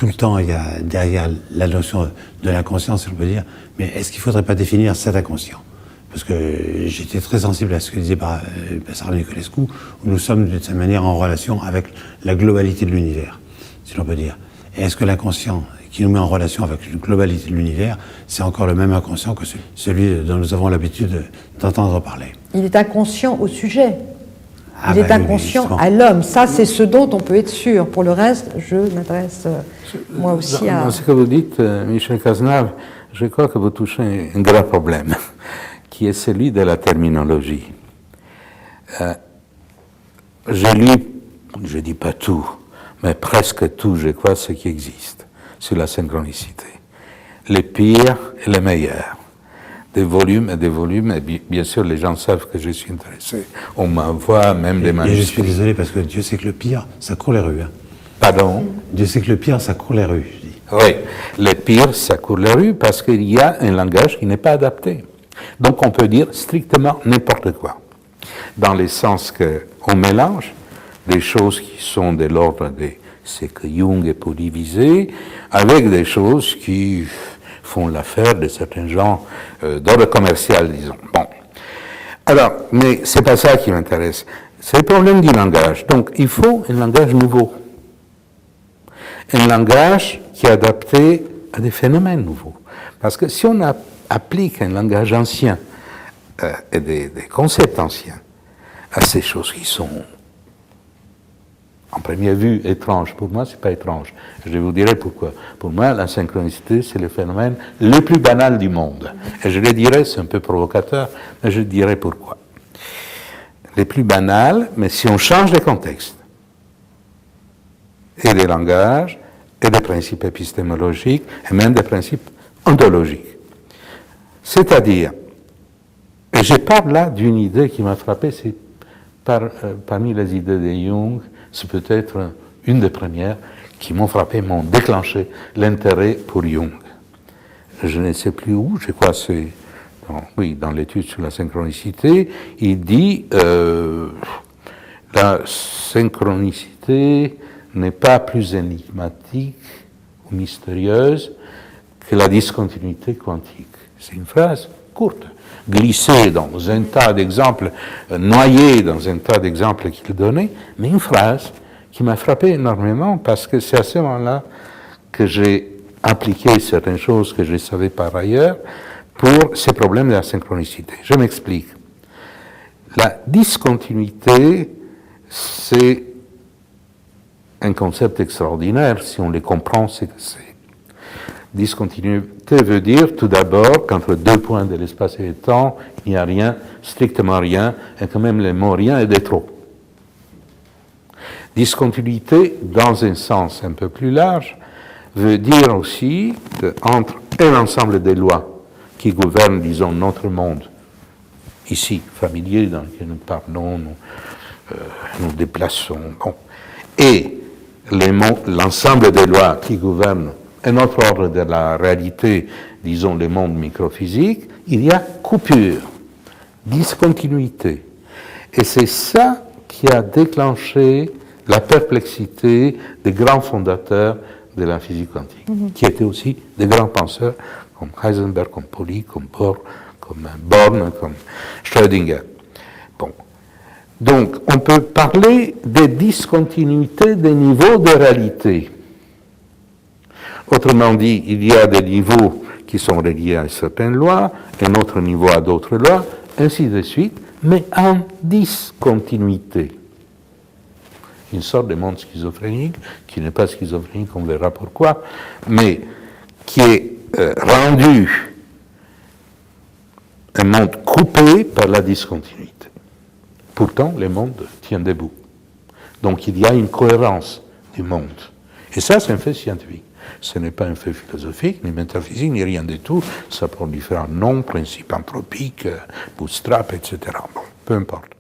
tout le temps, il y a derrière la notion de l'inconscient, si on peut dire, mais est-ce qu'il ne faudrait pas définir cet inconscient? Parce que j'étais très sensible à ce que disait Sarah Nicolescu, où nous sommes d'une certaine manière en relation avec la globalité de l'univers, si l'on peut dire. Et est-ce que l'inconscient qui nous met en relation avec une globalité de l'univers, c'est encore le même inconscient que celui dont nous avons l'habitude d'entendre parler? Il est inconscient au sujet. Il est inconscient à l'homme. Ça, c'est ce dont on peut être sûr. Pour le reste, je m'adresse moi aussi à... Dans ce que vous dites, Michel Cazenave, je crois que vous touchez un grand problème, qui est celui de la terminologie. J'ai lu, je ne dis pas tout, mais presque tout, je crois, ce qui existe sur la synchronicité. Les pires et les meilleurs. Des volumes, et bien sûr, les gens savent que je suis intéressé. On m'envoie même des manuscrits. Et je suis désolé, parce que Dieu sait que le pire, ça court les rues. Hein. Pardon? Dieu sait que le pire, ça court les rues, je dis. Oui, le pire, ça court les rues parce qu'il y a un langage qui n'est pas adapté. Donc on peut dire strictement n'importe quoi. Dans le sens qu'on mélange des choses qui sont de l'ordre de ce que Jung est pour diviser, avec des choses qui font l'affaire de certains gens d'ordre commercial, disons. Bon. Alors, mais c'est pas ça qui m'intéresse. C'est le problème du langage. Donc, il faut un langage nouveau. Un langage qui est adapté à des phénomènes nouveaux. Parce que si on applique un langage ancien et des concepts anciens à ces choses qui sont, en première vue, étranges, pour moi, c'est pas étrange. Je vous dirai pourquoi. Pour moi, la synchronicité, c'est le phénomène le plus banal du monde. Et je le dirai, c'est un peu provocateur, mais je dirai pourquoi. Le plus banal, mais si on change de contexte, et des langages, et des principes épistémologiques, et même des principes ontologiques. C'est-à-dire, et je parle là d'une idée qui m'a frappé, c'est parmi les idées de Jung, c'est peut-être une des premières qui m'ont frappé, m'ont déclenché l'intérêt pour Jung. Je ne sais plus où, je crois que c'est dans l'étude sur la synchronicité, il dit la synchronicité n'est pas plus énigmatique ou mystérieuse que la discontinuité quantique. C'est une phrase courte, glissée dans un tas d'exemples, noyée dans un tas d'exemples qu'il donnait, mais une phrase qui m'a frappé énormément parce que c'est à ce moment-là que j'ai appliqué certaines choses que je savais par ailleurs pour ces problèmes de la synchronicité. Je m'explique. La discontinuité, c'est un concept extraordinaire, si on les comprend, c'est que c'est. Discontinuité veut dire, tout d'abord, qu'entre deux points de l'espace et du temps, il n'y a rien, strictement rien, et quand même le mot rien est de trop. Discontinuité, dans un sens un peu plus large, veut dire aussi qu'entre l'ensemble des lois qui gouvernent, disons, notre monde, ici, familier, dans lequel nous parlons, nous déplaçons, bon, et l'ensemble des lois qui gouvernent un autre ordre de la réalité, disons le monde microphysique, il y a coupure, discontinuité. Et c'est ça qui a déclenché la perplexité des grands fondateurs de la physique quantique, qui étaient aussi des grands penseurs comme Heisenberg, comme Pauli, comme Bohr, comme Born, comme Schrödinger. Bon. Donc, on peut parler de discontinuité des niveaux de réalité. Autrement dit, il y a des niveaux qui sont reliés à certaines lois, un autre niveau à d'autres lois, ainsi de suite, mais en discontinuité. Une sorte de monde schizophrénique, qui n'est pas schizophrénique, on verra pourquoi, mais qui est rendu un monde coupé par la discontinuité. Pourtant, le monde tient debout. Donc il y a une cohérence du monde. Et ça, c'est un fait scientifique. Ce n'est pas un fait philosophique, ni métaphysique, ni rien du tout. Ça prend différents noms, principes anthropiques, bootstrap, etc. Bon, peu importe.